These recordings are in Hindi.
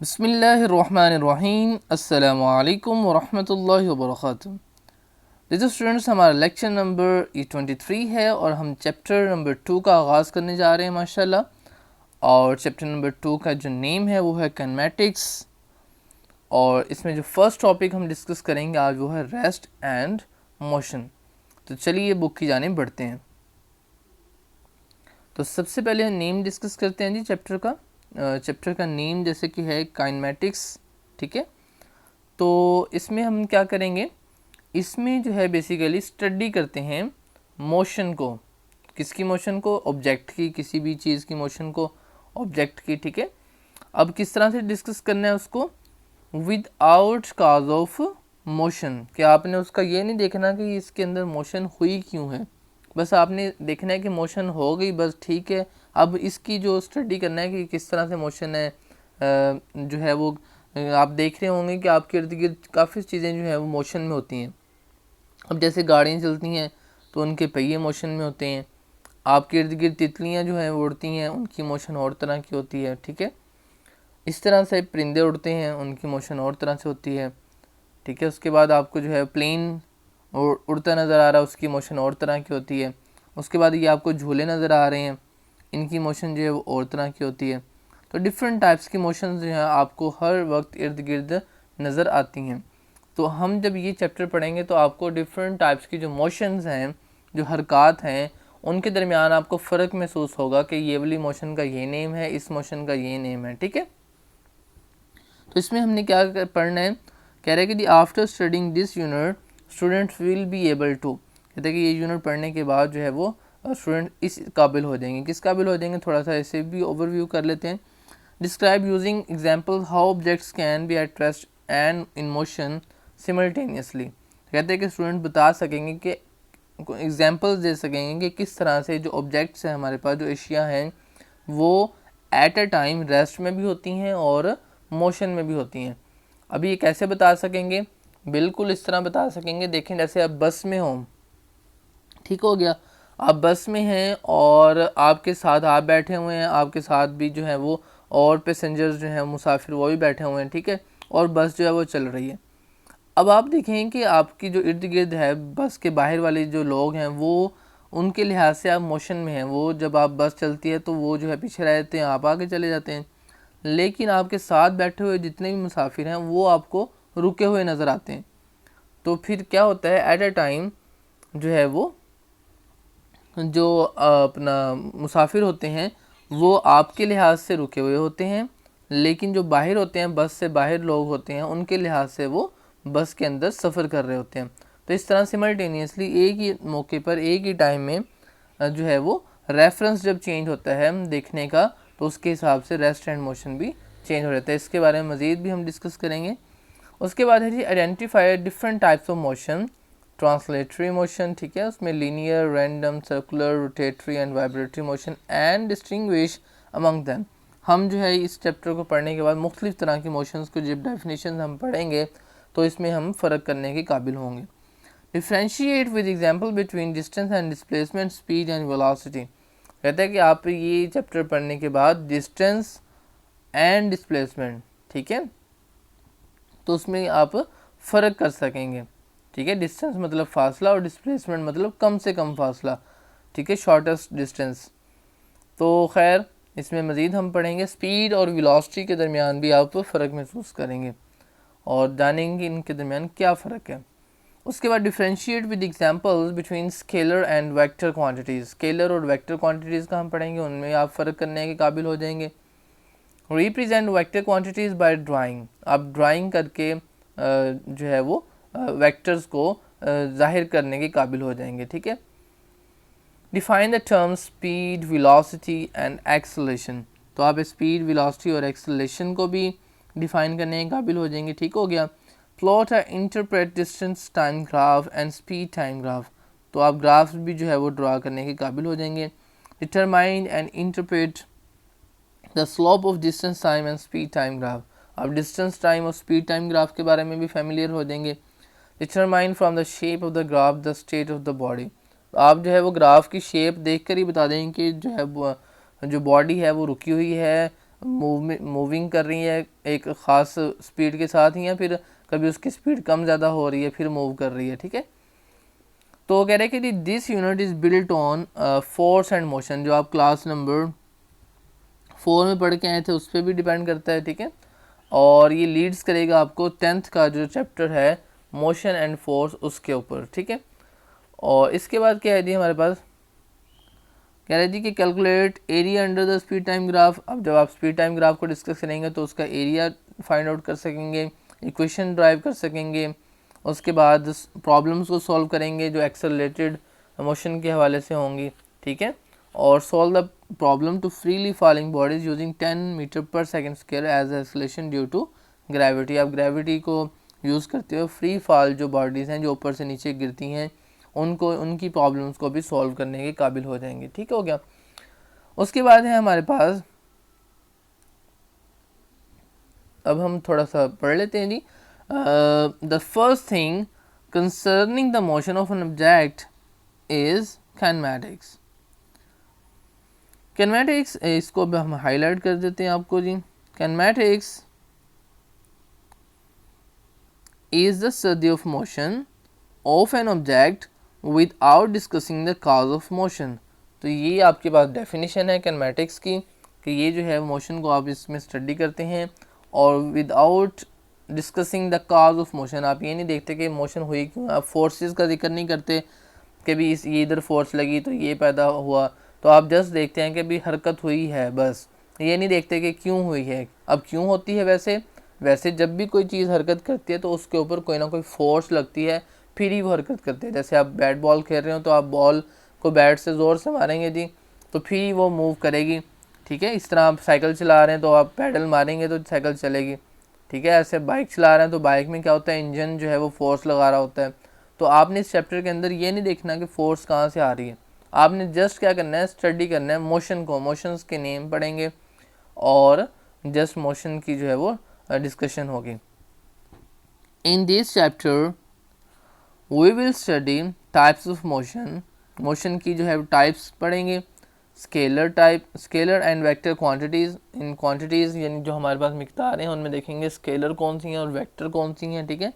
बिस्मिल्लाहिर्रहमानिर्रहीम अस्सलामु अलैकुम वरहमतुल्लाहि वबरकातुहू। तो स्टूडेंट्स, हमारा लेक्चर नंबर 23 है और हम चैप्टर नंबर 2 का आगाज़ करने जा रहे हैं माशाल्लाह। और चैप्टर नंबर 2 का जो नेम है वो है काइनेमैटिक्स। और इसमें जो फर्स्ट टॉपिक हम डिस्कस करेंगे आज वो है रेस्ट एंड मोशन। तो चलिए बुक की जानिब बढ़ते हैं। तो सबसे पहले हम नेम डिस्कस करते हैं जी चैप्टर का। चैप्टर का नेम जैसे कि है काइनेमैटिक्स, ठीक है। तो इसमें हम क्या करेंगे, इसमें जो है बेसिकली स्टडी करते हैं मोशन को। किसकी मोशन को? ऑब्जेक्ट की, किसी भी चीज़ की मोशन को ऑब्जेक्ट की, ठीक है। अब किस तरह से डिस्कस करना है उसको? With out cause of motion. कि आपने उसका ये नहीं देखना कि इसके अंदर मोशन हुई क्यों है, बस आपने देखना है कि मोशन हो गई, बस ठीक है। अब इसकी जो स्टडी करना है कि किस तरह से मोशन है जो है वो आप देख रहे होंगे कि आपके इर्द गिर्द काफ़ी चीज़ें जो है वो मोशन में होती हैं। अब जैसे गाड़ियाँ चलती हैं तो उनके पहिए मोशन में होते हैं। आपके इर्द गिर्द तितलियाँ जो हैं वो उड़ती हैं, उनकी मोशन और तरह की होती है, ठीक है। इस तरह से परिंदे उड़ते हैं, उनकी मोशन और तरह से होती है, ठीक है। उसके बाद आपको जो है प्लेन उड़ता नज़र आ रहा है, उसकी मोशन और तरह की होती है। उसके बाद ये आपको झूले नज़र आ रहे हैं, इनकी मोशन जो है वो और तरह की होती है। तो डिफरेंट टाइप्स की मोशन जो है आपको हर वक्त इर्द गिर्द नज़र आती हैं। तो हम जब ये चैप्टर पढ़ेंगे तो आपको डिफरेंट टाइप्स की जो मोशंस हैं, जो हरकत हैं, उनके दरमियान आपको फ़र्क महसूस होगा कि ये वाली मोशन का ये नेम है, इस मोशन का ये नेम है, ठीक है। तो इसमें हमने क्या पढ़ना है, कह रहे हैं कि the after studying this unit students will be able to, कहते हैं कि ये यूनिट पढ़ने के बाद जो है वो स्टूडेंट इस काबिल हो जाएंगे। किस काबिल हो जाएंगे, थोड़ा सा ऐसे भी ओवरव्यू कर लेते हैं। Describe using example how objects can be at rest and in motion simultaneously. कहते हैं कि स्टूडेंट बता सकेंगे कि एग्जाम्पल्स दे सकेंगे कि किस तरह से जो ऑब्जेक्ट्स हैं हमारे पास, जो एशिया हैं, वो एट अ टाइम रेस्ट में भी होती हैं और मोशन में भी होती हैं। अभी ये कैसे बता सकेंगे? बिल्कुल इस तरह बता सकेंगे, देखें जैसे आप बस में हो, ठीक हो गया, आप बस में हैं और आपके साथ आप बैठे हुए हैं, आपके साथ भी जो है वो और पैसेंजर्स जो हैं मुसाफिर वो भी बैठे हुए हैं, ठीक है। और बस जो है वो चल रही है। अब आप देखें कि आपकी जो इर्द गिर्द है, बस के बाहर वाले जो लोग हैं, वो उनके लिहाज से आप मोशन में हैं। वो जब आप बस चलती है तो वो जो है पीछे रहते हैं, आप आगे चले जाते हैं। लेकिन आपके साथ बैठे हुए जितने भी मुसाफिर हैं वो आपको रुके हुए नज़र आते हैं। तो फिर क्या होता है, एट अ टाइम जो है वो जो अपना मुसाफिर होते हैं वो आपके लिहाज से रुके हुए होते हैं, लेकिन जो बाहर होते हैं, बस से बाहर लोग होते हैं, उनके लिहाज से वो बस के अंदर सफ़र कर रहे होते हैं। तो इस तरह सिमल्टेनियसली एक ही मौके पर एक ही टाइम में जो है वो रेफरेंस जब चेंज होता है देखने का, तो उसके हिसाब से रेस्ट एंड मोशन भी चेंज हो जाता है। इसके बारे में मज़ीद भी हम डिस्कस करेंगे। उसके बाद है जी identify different types of motion. Translatory motion, ठीक है, उसमें linear, random, circular, rotatory and vibratory motion and distinguish among them. हम जो है इस चैप्टर को पढ़ने के बाद मुख्तलिफ तरह की मोशंस को जब डेफिनेशन हम पढ़ेंगे तो इसमें हम फ़र्क करने के काबिल होंगे। Differentiate with example between distance and displacement, speed and velocity. कहता है कि आप ये चैप्टर पढ़ने के बाद डिस्टेंस एंड डिस्प्लेसमेंट, ठीक है, तो उसमें आप फ़र्क कर सकेंगे, ठीक है। डिस्टेंस मतलब फासला और डिस्प्लेसमेंट मतलब कम से कम फासला, ठीक है, शॉर्टेस्ट डिस्टेंस। तो खैर इसमें मज़ीद हम पढ़ेंगे। स्पीड और वेलोसिटी के दरमियान भी आप फ़र्क महसूस करेंगे और जानेंगे इनके दरमियान क्या फ़र्क है। उसके बाद differentiate with examples between scalar and vector quantities. Scalar और वेक्टर क्वांटिटीज़ का हम पढ़ेंगे, उनमें आप फ़र्क करने के काबिल हो जाएंगे। Represent vector quantities by drawing. आप ड्राइंग करके जो है वो वेक्टर्स को जाहिर करने के काबिल हो जाएंगे, ठीक है। Define the term speed, velocity and acceleration. तो आप स्पीड, वेलोसिटी और एक्सेलरेशन को भी डिफाइन करने के काबिल हो जाएंगे, ठीक हो गया। प्लॉट और interpret distance time graph and speed time graph. तो आप ग्राफ्स भी जो है वो ड्रा करने के काबिल हो जाएंगे। Determine and interpret the slope of distance time and speed time graph. आप डिस्टेंस टाइम और स्पीड टाइम ग्राफ के बारे में भी फेमिलियर हो जाएंगे। Determine from the shape of the graph the state of the body. आप जो है वो ग्राफ की शेप देख कर ही बता देंगे कि जो है जो बॉडी है वो रुकी हुई है, मूविंग कर रही है एक ख़ास स्पीड के साथ ही, या फिर कभी उसकी स्पीड कम ज़्यादा हो रही है फिर मूव कर रही है, ठीक है। तो कह रहे हैं कि this unit is built on force and motion, जो आप क्लास नंबर 4 में पढ़ के आए थे उस पर भी डिपेंड करता है, ठीक है। और ये लीड्स करेगा आपको 10th का जो चैप्टर है मोशन एंड फोर्स उसके ऊपर, ठीक है। और इसके बाद क्या है जी हमारे पास, कह रहे जी कि calculate area under the speed time graph. अब जब आप स्पीड टाइम ग्राफ को डिस्कस करेंगे तो उसका एरिया फाइंड आउट कर सकेंगे, इक्वेशन ड्राइव कर सकेंगे, उसके बाद प्रॉब्लम्स को सॉल्व करेंगे जो एक्सेलरेटेड मोशन के हवाले से होंगी, ठीक है। और solve the problem to freely falling bodies using 10 metre per second square as acceleration due to gravity. आप ग्रेविटी को यूज़ करते हुए फ्री फॉल जो बॉडीज़ हैं जो ऊपर से नीचे गिरती हैं उनको, उनकी प्रॉब्लम्स को भी सॉल्व करने के काबिल हो जाएंगे, ठीक हो गया। उसके बाद है हमारे पास, अब हम थोड़ा सा पढ़ लेते हैं जी। The first thing concerning the motion of an object is kinematics. Kinematics इसको अब हम हाईलाइट कर देते हैं आपको जी। Kinematics is the study of motion of an object without discussing the cause of motion. तो ये आपके पास डेफिनेशन है काइनेमैटिक्स की, कि ये जो है मोशन को आप इसमें स्टडी करते हैं और without discussing the cause of motion. आप ये नहीं देखते कि मोशन हुई क्यों, आप फोर्सेस का जिक्र नहीं करते कि भी ये इधर फोर्स लगी तो ये पैदा हुआ, तो आप जस्ट देखते हैं कि भी हरकत हुई है, बस ये नहीं देखते कि क्यों हुई है। अब क्यों होती है, वैसे जब भी कोई चीज़ हरकत करती है तो उसके ऊपर कोई ना कोई फोर्स लगती है फिर ही वो हरकत करते हैं। जैसे आप बैट बॉल खेल रहे हो तो आप बॉल को बैट से ज़ोर से मारेंगे जी तो फिर ही वो मूव करेगी, ठीक है। इस तरह आप साइकिल चला रहे हैं तो आप पैडल मारेंगे तो साइकिल चलेगी, ठीक है। ऐसे बाइक चला रहे हैं तो बाइक में क्या होता है, इंजन जो है वो फोर्स लगा रहा होता है। तो आपने इस चैप्टर के अंदर ये नहीं देखना कि फोर्स कहाँ से आ रही है, आपने जस्ट क्या करना है, स्टडी करना है मोशन को, मोशंस के नेम पढ़ेंगे और जस्ट मोशन की जो है वो डिस्कशन होगी। In this chapter we will study types of motion, motion की जो है टाइप्स पढ़ेंगे, scalar type, scalar and vector quantities. इन क्वांटिटीज़ यानी जो हमारे पास मिकदार हैं उनमें देखेंगे स्केलर कौन सी हैं और वेक्टर कौन सी हैं, ठीक है।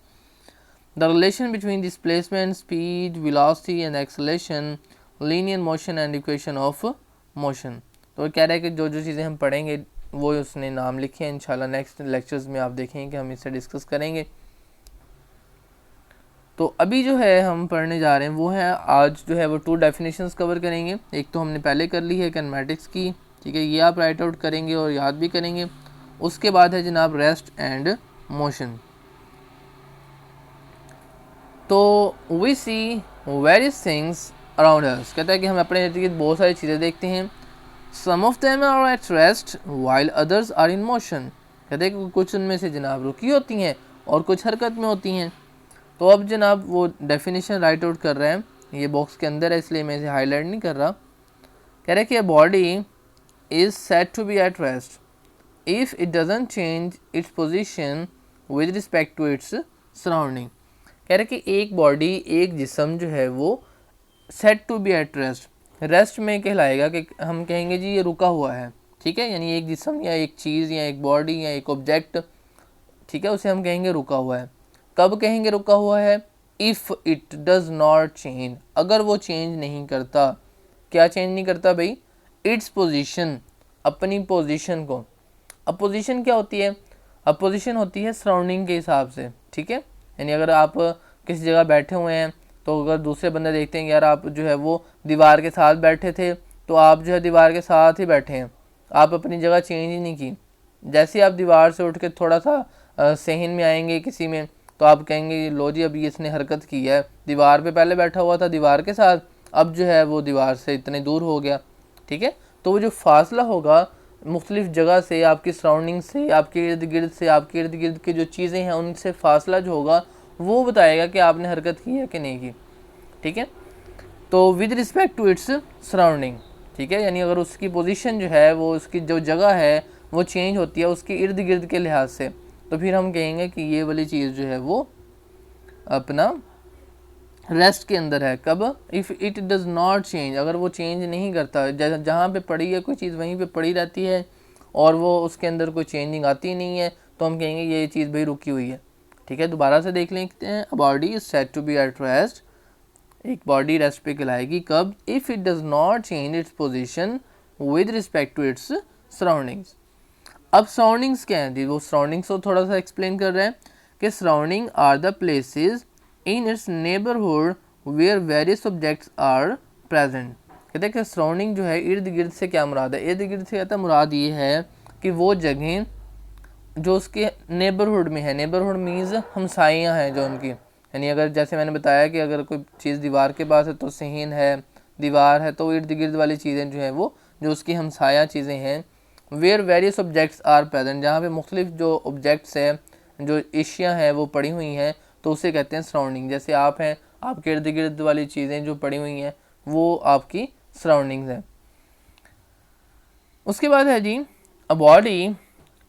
The relation between displacement, speed, velocity and acceleration, linear motion and equation of motion. तो कह रहा है कि जो जो चीज़ें हम पढ़ेंगे वो उसने नाम लिखे हैं, इंशाल्लाह नेक्स्ट लेक्चर्स में आप देखेंगे कि हम इससे डिस्कस करेंगे। तो अभी जो है हम पढ़ने जा रहे हैं वो है, आज जो है वो 2 डेफिनेशंस कवर करेंगे। एक तो हमने पहले कर ली है काइनेमैटिक्स की, ठीक है, ये आप राइट आउट करेंगे और याद भी करेंगे। उसके बाद है जनाब रेस्ट एंड मोशन। तो we see various things around us, कहता है कि हम अपने इर्द गिर्द बहुत सारी चीज़ें देखते हैं। Some of them are at rest while others are in motion, कहते हैं कि कुछ उनमें से जनाब रुकी होती हैं और कुछ हरकत में होती हैं। तो अब जनाब वो डेफिनेशन राइट आउट कर रहे हैं, ये बॉक्स के अंदर है इसलिए मैं इसे हाईलाइट नहीं कर रहा। कह रहे हैं कि a body is said to be at rest if it doesn't change its position with respect to its surrounding. कह रहे कि एक बॉडी, एक जिस्म जो है वो said to be at rest, rest में कहलाएगा कि हम कहेंगे जी ये रुका हुआ है, ठीक है। यानी एक जिस्म या एक चीज़ या एक बॉडी या एक ऑब्जेक्ट, ठीक है, उसे हम कहेंगे रुका हुआ है। कब कहेंगे रुका हुआ है, if it does not change, अगर वो चेंज नहीं करता। क्या चेंज नहीं करता भाई, इट्स पोजीशन, अपनी पोजीशन को। अब पोजीशन क्या होती है, अब पोजीशन होती है सराउंडिंग के हिसाब से, ठीक है। यानी अगर आप किसी जगह बैठे हुए हैं तो अगर दूसरे बंदे देखते हैं यार आप जो है वो दीवार के साथ बैठे थे तो आप जो है दीवार के साथ ही बैठे हैं, आप अपनी जगह चेंज ही नहीं की। जैसे ही आप दीवार से उठ के थोड़ा सा सहन में आएंगे किसी में तो आप कहेंगे लो जी अभी इसने हरकत की है, दीवार पे पहले बैठा हुआ था दीवार के साथ, अब जो है वो दीवार से इतने दूर हो गया, ठीक है। तो वो जो फासला होगा मुख्तलिफ जगह से, आपकी सराउंडिंग से, आपके इर्द गिर्द से, आपके इर्द गिर्द की जो चीज़ें हैं उनसे फासला जो होगा वो बताएगा कि आपने हरकत की है कि नहीं की, ठीक है। तो with respect to its surrounding, ठीक है, यानी अगर उसकी पोजीशन जो है वो उसकी जो जगह है वो चेंज होती है उसके इर्द गिर्द के लिहाज से, तो फिर हम कहेंगे कि ये वाली चीज़ जो है वो अपना रेस्ट के अंदर है। कब, if it does not change, अगर वो चेंज नहीं करता, जहाँ पे पड़ी है कोई चीज़ वहीं पे पड़ी रहती है और वो उसके अंदर कोई चेंजिंग आती नहीं है, तो हम कहेंगे ये चीज़ भाई रुकी हुई है। ठीक है, दोबारा से देख लेते हैं। A body is said to be at rest, एक बॉडी रेस्ट पे कहलाएगी कब? If it does not change its position with respect to its surroundings. अब सराउंडिंग्स क्या हैं जी? वो सराउंडिंग्स को थोड़ा सा एक्सप्लेन कर रहे हैं कि surrounding are the places in its neighbourhood where various objects are present. कहते हैं कि सराउंडिंग जो है, इर्द गिर्द से क्या मुराद है? इर्द गिर्द से कहता है मुराद ये है कि वो जगह जो उसके नेबरहुड में है। नेबरहुड मीन्स हमसाइयाँ हैं जो उनकी, यानी अगर जैसे मैंने बताया कि अगर कोई चीज़ दीवार के पास है तो सहन है, दीवार है, तो इर्द गिर्द वाली चीज़ें जो हैं वो जो उसकी हमसाया चीज़ें हैं। Where various objects are present, जहाँ पे मुख्तलिफ जो ऑब्जेक्ट्स हैं, जो एशिया हैं वो पड़ी हुई हैं, तो उसे कहते हैं सराउंडिंग। जैसे आप हैं, आपके इर्द गिर्द वाली चीज़ें जो पड़ी हुई हैं वो आपकी सराउंडिंग्स हैं। उसके बाद है जी, a body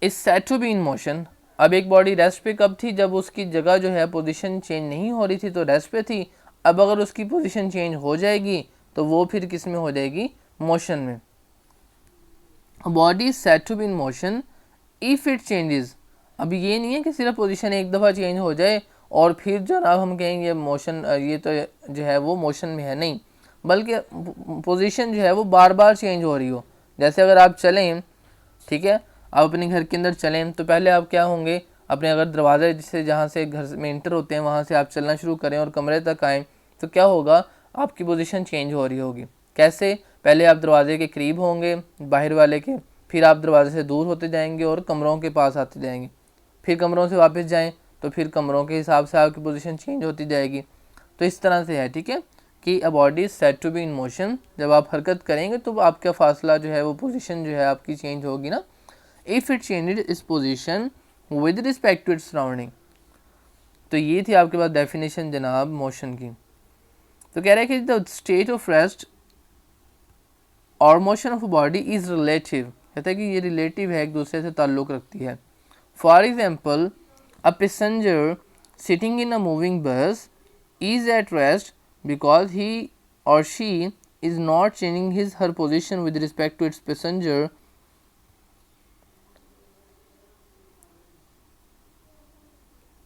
is said to be in motion. अब एक बॉडी रेस्ट पे कब थी? जब उसकी जगह जो है पोजीशन चेंज नहीं हो रही थी तो रेस्ट पे थी। अब अगर उसकी पोजीशन चेंज हो जाएगी तो वो फिर किस में हो जाएगी? मोशन में। Body is said to be in motion if it changes. अब ये नहीं है कि सिर्फ पोजीशन एक दफ़ा चेंज हो जाए और फिर जनाब हम कहेंगे मोशन, ये तो जो है वो मोशन में है, नहीं, बल्कि पोजीशन जो है वो बार बार चेंज हो रही हो। जैसे अगर आप चलें, ठीक है, आप अपने घर के अंदर चलें तो पहले आप क्या होंगे, अपने अगर दरवाज़े जिससे जहाँ से घर में इंटर होते हैं वहाँ से आप चलना शुरू करें और कमरे तक आएँ, तो क्या होगा? आपकी पोजीशन चेंज हो रही होगी। कैसे? पहले आप दरवाजे के करीब होंगे बाहर वाले के, फिर आप दरवाजे से दूर होते जाएंगे और कमरों के पास आते जाएंगे, फिर कमरों से वापस जाएं तो फिर कमरों के हिसाब से आपकी पोजीशन चेंज होती जाएगी। तो इस तरह से है, ठीक है, कि a body is said to be in motion. जब आप हरकत करेंगे तो आपका फासला जो है वो पोजीशन जो है आपकी चेंज होगी ना। If it change its position with respect to its surrounding. तो ये थी आपके पास डेफिनेशन जनाब मोशन की। तो कह रहा है कि द स्टेट ऑफ रेस्ट और motion of body is relative. कहता है कि ये रिलेटिव है, एक दूसरे से ताल्लुक़ रखती है। For example, a passenger sitting in a moving बस is at rest because he or she is not changing his her position with respect to its passenger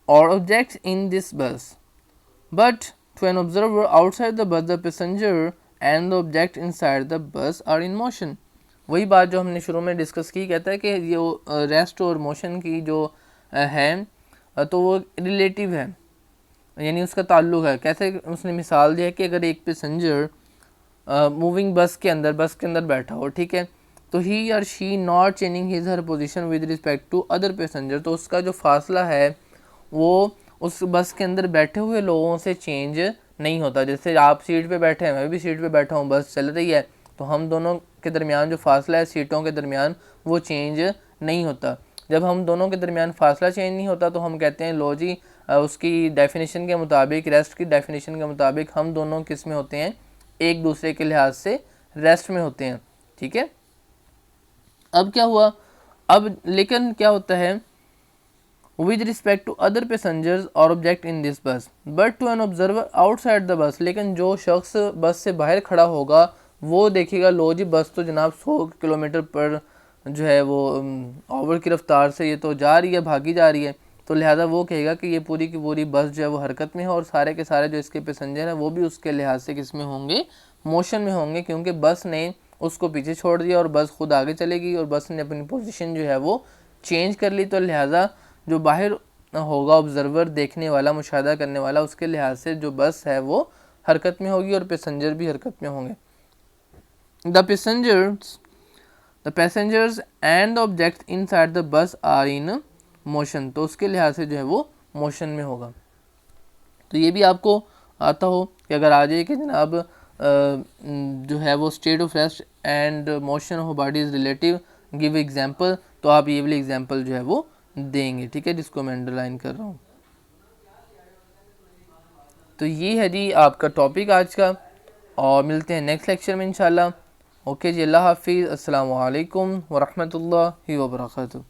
or objects in this bus. But to an observer outside the bus, the passenger and the object inside the bus are in motion. वही बात जो हमने शुरू में डिस्कस की, कहता है कि ये रेस्ट और मोशन की जो है तो वो रिलेटिव है, यानी उसका ताल्लुक है। कैसे? उसने मिसाल दिया कि अगर एक पैसेंजर मूविंग बस के अंदर बैठा हो, ठीक है, तो ही और she not changing his her position with respect to other passenger, तो उसका जो फासला है वो उस बस के अंदर बैठे हुए लोगों से चेंज नहीं होता। जैसे आप सीट पे बैठे हैं, मैं भी सीट पे बैठा हूँ, बस चल रही है, तो हम दोनों के दरमियान जो फासला है सीटों के दरमियान वो चेंज नहीं होता। जब हम दोनों के दरमियान फासला चेंज नहीं होता तो हम कहते हैं लो जी, उसकी डेफिनेशन के मुताबिक, रेस्ट की डेफिनेशन के मुताबिक हम दोनों किस में होते हैं? एक दूसरे के लिहाज से रेस्ट में होते हैं, ठीक है। अब क्या हुआ? अब लेकिन क्या होता है? With respect to other passengers और object in this bus but to an observer outside the bus. लेकिन जो शख्स बस से बाहर खड़ा होगा वो देखेगा लो जी बस तो जनाब 100 किलोमीटर पर जो है वो ओवर की रफ्तार से ये तो जा रही है, भागी जा रही है, तो लिहाजा वो कहेगा कि ये पूरी की पूरी बस जो है वो हरकत में है और सारे के सारे जो इसके पैसेंजर हैं वो भी उसके लिहाज से किस में होंगे? मोशन में होंगे, क्योंकि बस ने उसको पीछे छोड़ दिया और बस खुद आगे चलेगी और बस ने अपनी पोजीशन जो है वो चेंज कर ली। तो लिहाजा जो बाहर होगा ऑब्जर्वर, देखने वाला, मुशाहदा करने वाला, उसके लिहाज से जो बस है वो हरकत में होगी और पैसेंजर भी हरकत में होंगे। The passengers and the object inside the bus are in motion, तो उसके लिहाज से जो है वो मोशन में होगा। तो ये भी आपको आता हो कि अगर आ जाए कि जनाब जो है वो state of rest and motion of body is relative, give example, तो आप ये वाली एग्जांपल जो है वो देंगे, ठीक है, जिसको मैं अंडरलाइन कर रहा हूँ। तो ये है जी आपका टॉपिक आज का, और मिलते हैं नेक्स्ट लेक्चर में इंशाल्लाह। ओके जी, अल्लाह हाफिज़, अस्सलामु अलैकुम व रहमतुल्लाहि व बरकातुहू।